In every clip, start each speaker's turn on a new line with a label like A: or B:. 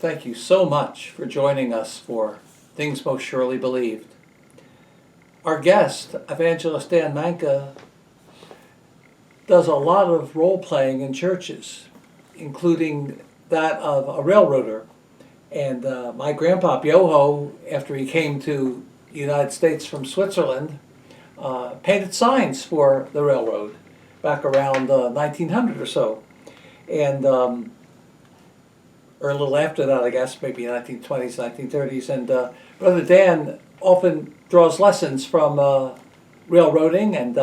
A: Thank you so much for joining us for Things Most Surely Believed. Our guest, Evangelist Dan Manka, does a lot of role-playing in churches, including that of a railroader. And my grandpa, Yoho, after he came to the United States from Switzerland, painted signs for the railroad back around 1900 or so. And or a little after that, I guess, maybe 1920s, 1930s. And Brother Dan often draws lessons from railroading, and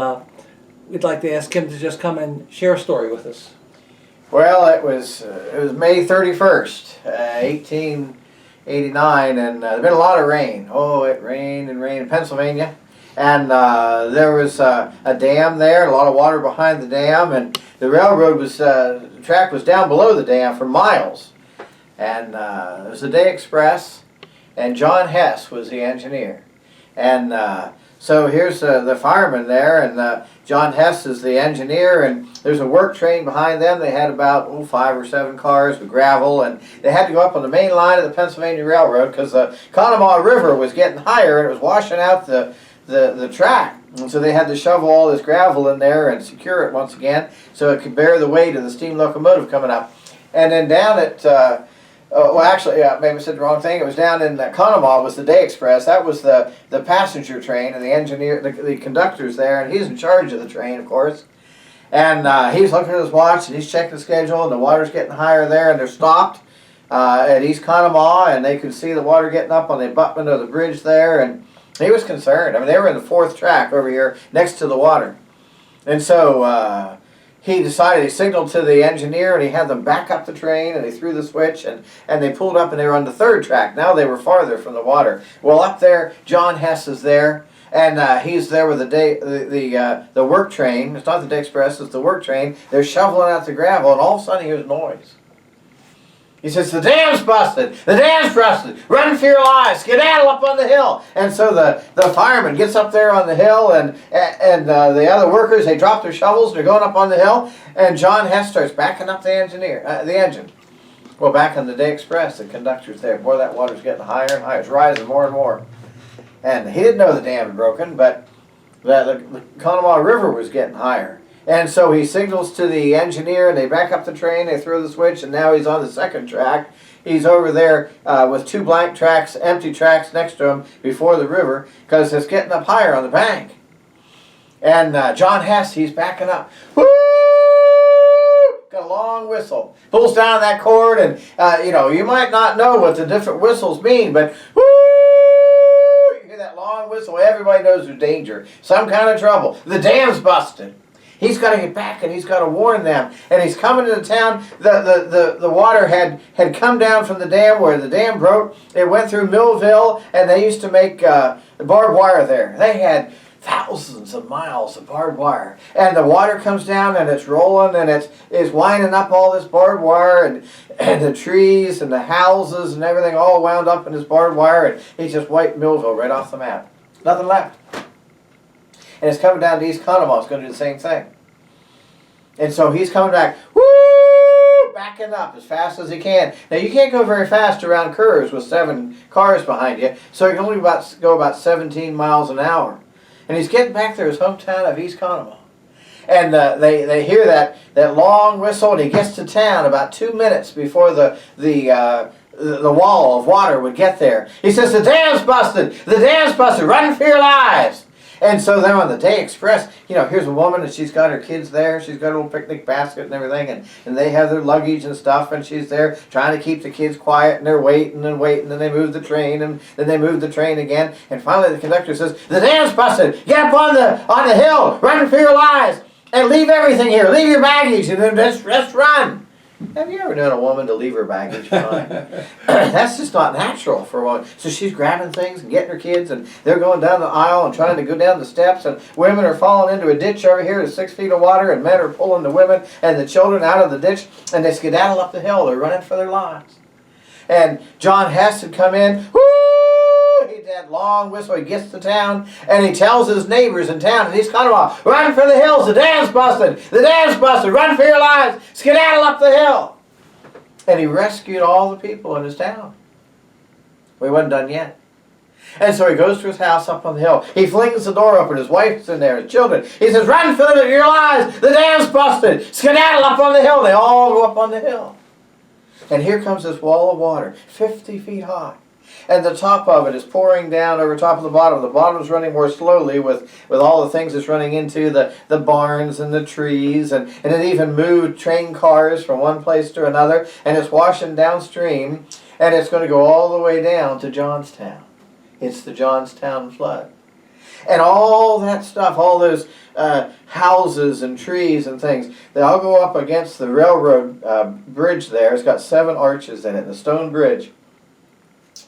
A: we'd like to ask him to just come and share a story with us.
B: Well, it was May 31st, 1889, and there'd been a lot of rain. Oh, it rained and rained in Pennsylvania. And there was a dam there, a lot of water behind the dam, and the railroad the track was down below the dam for miles. And it was the Day Express, and John Hess was the engineer. And so here's the fireman there, and John Hess is the engineer, and there's a work train behind them. They had about 5 or 7 cars with gravel, and they had to go up on the main line of the Pennsylvania Railroad because the Conemaugh River was getting higher and it was washing out the track. And so they had to shovel all this gravel in there and secure it once again so it could bear the weight of the steam locomotive coming up. And then down at well, actually, maybe I said the wrong thing. It was down in Conemaugh was the Day Express. That was the passenger train, and the engineer, the conductor's there, and he's in charge of the train, of course. And he's looking at his watch, and he's checking the schedule, and the water's getting higher there, and they're stopped at East Conemaugh, and they could see the water getting up on the abutment of the bridge there, and he was concerned. I mean, they were in the 4th track over here next to the water. And so he decided, he signaled to the engineer, and he had them back up the train, and he threw the switch, and they pulled up, and they were on the 3rd track. Now they were farther from the water. Well, up there, John Hess is there, and he's there with the work train. It's not the Day Express, it's the work train. They're shoveling out the gravel, and all of a sudden he hears noise. He says, "The dam's busted! The dam's busted! Run for your lives! Skedaddle up on the hill!" And so the fireman gets up there on the hill, and the other workers, they drop their shovels, they're going up on the hill, and John Hess starts backing up the engine. Well, back on the Day Express, the conductor's there. Boy, that water's getting higher and higher. It's rising more and more. And he didn't know the dam had broken, but the Conemaugh River was getting higher. And so he signals to the engineer, and they back up the train, they throw the switch, and now he's on the 2nd track. He's over there with 2 blank tracks, empty tracks next to him before the river, because it's getting up higher on the bank. And John Hess, he's backing up. Woo! Got a long whistle. Pulls down that cord, and you might not know what the different whistles mean, but woo! You hear that long whistle. Everybody knows there's danger. Some kind of trouble. The dam's busted. He's got to get back, and he's got to warn them. And he's coming to the town. The water had come down from the dam where the dam broke. It went through Millville, and they used to make barbed wire there. They had thousands of miles of barbed wire. And the water comes down, and it's rolling, and it's winding up all this barbed wire, and the trees and the houses and everything all wound up in this barbed wire. And he just wiped Millville right off the map. Nothing left. And it's coming down to East Conemaugh. It's going to do the same thing. And so he's coming back, woo, backing up as fast as he can. Now, you can't go very fast around curves with 7 cars behind you, so you can only go about 17 miles an hour. And he's getting back to his hometown of East Conemaugh. And they hear that long whistle, and he gets to town about 2 minutes before the wall of water would get there. He says, "The dam's busted! The dam's busted! Run for your lives!" And so they're on the Day Express. Here's a woman, and she's got her kids there. She's got a little picnic basket and everything, and they have their luggage and stuff, and she's there trying to keep the kids quiet, and they're waiting and waiting, and they move the train, and then they move the train again, and finally the conductor says, "The dam's busted! Get up on the hill! Run for your lives! And leave everything here! Leave your baggage, and then just run!" Have you ever known a woman to leave her baggage behind? That's just not natural for a woman. So she's grabbing things and getting her kids, and they're going down the aisle and trying to go down the steps, and women are falling into a ditch over here to 6 feet of water, and men are pulling the women and the children out of the ditch, and they skedaddle up the hill. They're running for their lives. And John Hess had come in. Woo! He did that long whistle. He gets to town, and he tells his neighbors in town, and he's kind of run for the hills. The dam's busted. The dam's busted. Run for your lives. Skedaddle up the hill. And he rescued all the people in his town. We wasn't done yet. And so he goes to his house up on the hill. He flings the door open. His wife's in there, his children. He says, "Run for your lives! The dam's busted! Skedaddle up on the hill!" They all go up on the hill. And here comes this wall of water, 50 feet high. And the top of it is pouring down over top of the bottom. The bottom is running more slowly with all the things it's running into, the barns and the trees. And it even moved train cars from one place to another. And it's washing downstream. And it's going to go all the way down to Johnstown. It's the Johnstown flood. And all that stuff, all those houses and trees and things, they all go up against the railroad bridge there. It's got 7 arches in it, the stone bridge.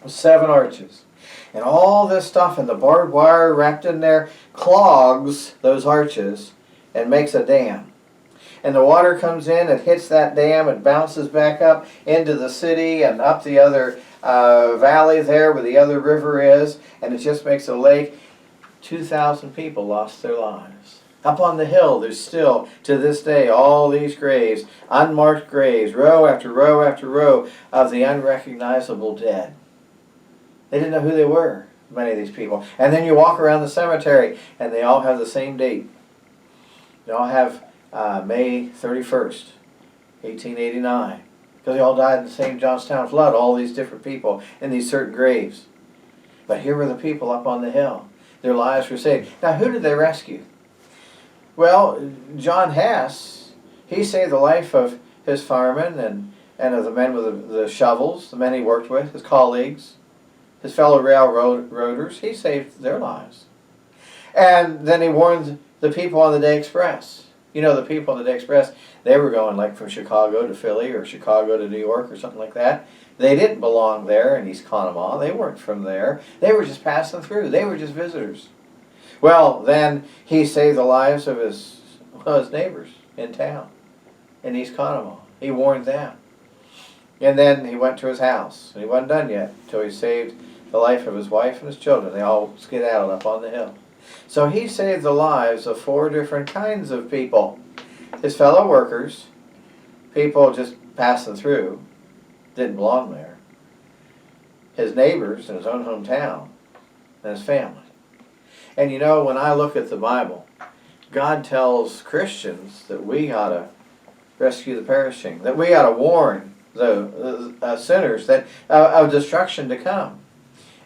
B: 7 arches. And all this stuff and the barbed wire wrapped in there clogs those arches and makes a dam. And the water comes in, it hits that dam, it bounces back up into the city and up the other valley there where the other river is, and it just makes a lake. 2,000 people lost their lives. Up on the hill, there's still, to this day, all these graves, unmarked graves, row after row after row of the unrecognizable dead. They didn't know who they were, many of these people. And then you walk around the cemetery, and they all have the same date. They all have May 31st, 1889. Because they all died in the same Johnstown flood, all these different people in these certain graves. But here were the people up on the hill. Their lives were saved. Now, who did they rescue? Well, John Hess, he saved the life of his firemen and of the men with the shovels, the men he worked with, his colleagues, his fellow railroaders. He saved their lives. And then he warned the people on the Day Express. You know, the people on the Day Express, they were going like from Chicago to Philly or Chicago to New York or something like that. They didn't belong there in East Conemaugh. They weren't from there. They were just passing through. They were just visitors. Well, then he saved the lives of his neighbors in town, in East Conemaugh. He warned them. And then he went to his house. And he wasn't done yet until he saved the life of his wife and his children. They all skedaddled up on the hill. So he saved the lives of 4 different kinds of people. His fellow workers, people just passing through, didn't belong there. His neighbors in his own hometown, and his family. And you know, when I look at the Bible, God tells Christians that we ought to rescue the perishing, that we ought to warn the sinners that of destruction to come.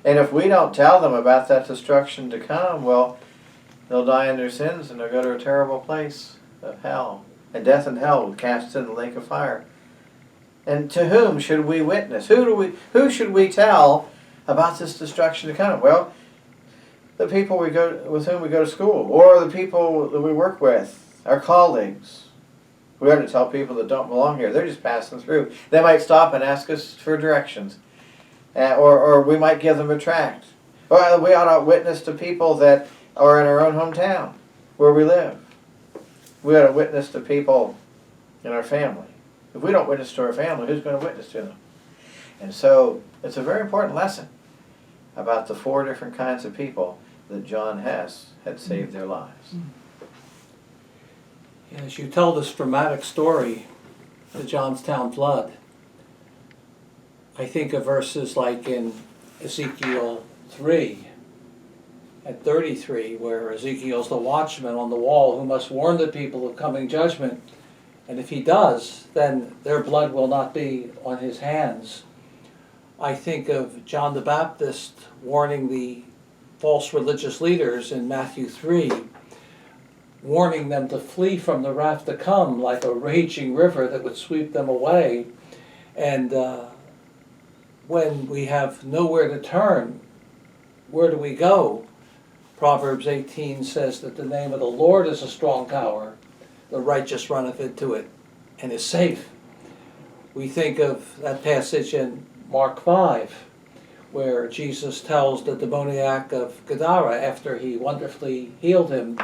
B: And if we don't tell them about that destruction to come, well, they'll die in their sins and they'll go to a terrible place of hell. And death and hell will cast in the lake of fire. And to whom should we witness? Who should we tell about this destruction to come? Well, the people with whom we go to school, or the people that we work with, our colleagues. We ought to tell people that don't belong here. They're just passing through. They might stop and ask us for directions. Or we might give them a tract. Or we ought to witness to people that are in our own hometown, where we live. We ought to witness to people in our family. If we don't witness to our family, who's going to witness to them? And so it's a very important lesson about the 4 different kinds of people that John Hess had saved their lives.
A: As you tell this dramatic story, the Johnstown flood, I think of verses like in Ezekiel 3 and 33, where Ezekiel's the watchman on the wall who must warn the people of coming judgment. And if he does, then their blood will not be on his hands. I think of John the Baptist warning the false religious leaders in Matthew 3, warning them to flee from the wrath to come like a raging river that would sweep them away. And when we have nowhere to turn, where do we go? Proverbs 18 says that the name of the Lord is a strong tower. The righteous runneth into it and is safe. We think of that passage in Mark 5, where Jesus tells the demoniac of Gadara, after he wonderfully healed him,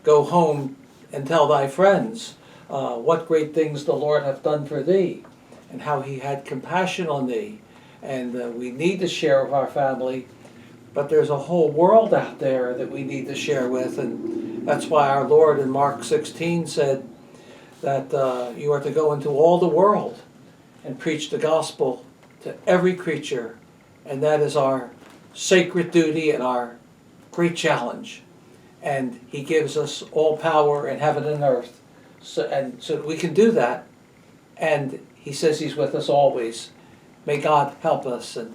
A: "Go home and tell thy friends what great things the Lord hath done for thee, and how he had compassion on thee." And we need to share with our family, but there's a whole world out there that we need to share with, and that's why our Lord in Mark 16 said that you are to go into all the world and preach the gospel to every creature. And that is our sacred duty and our great challenge. And he gives us all power in heaven and earth. So we can do that. And he says he's with us always. May God help us. And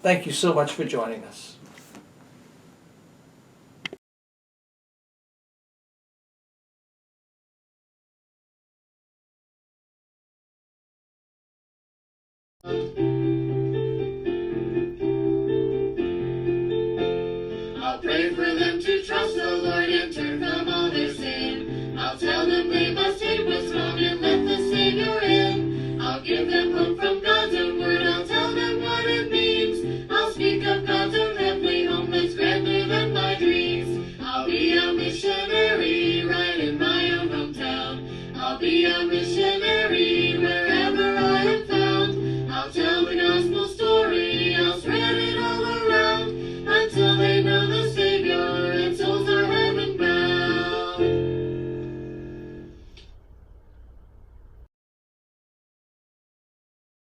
A: thank you so much for joining us.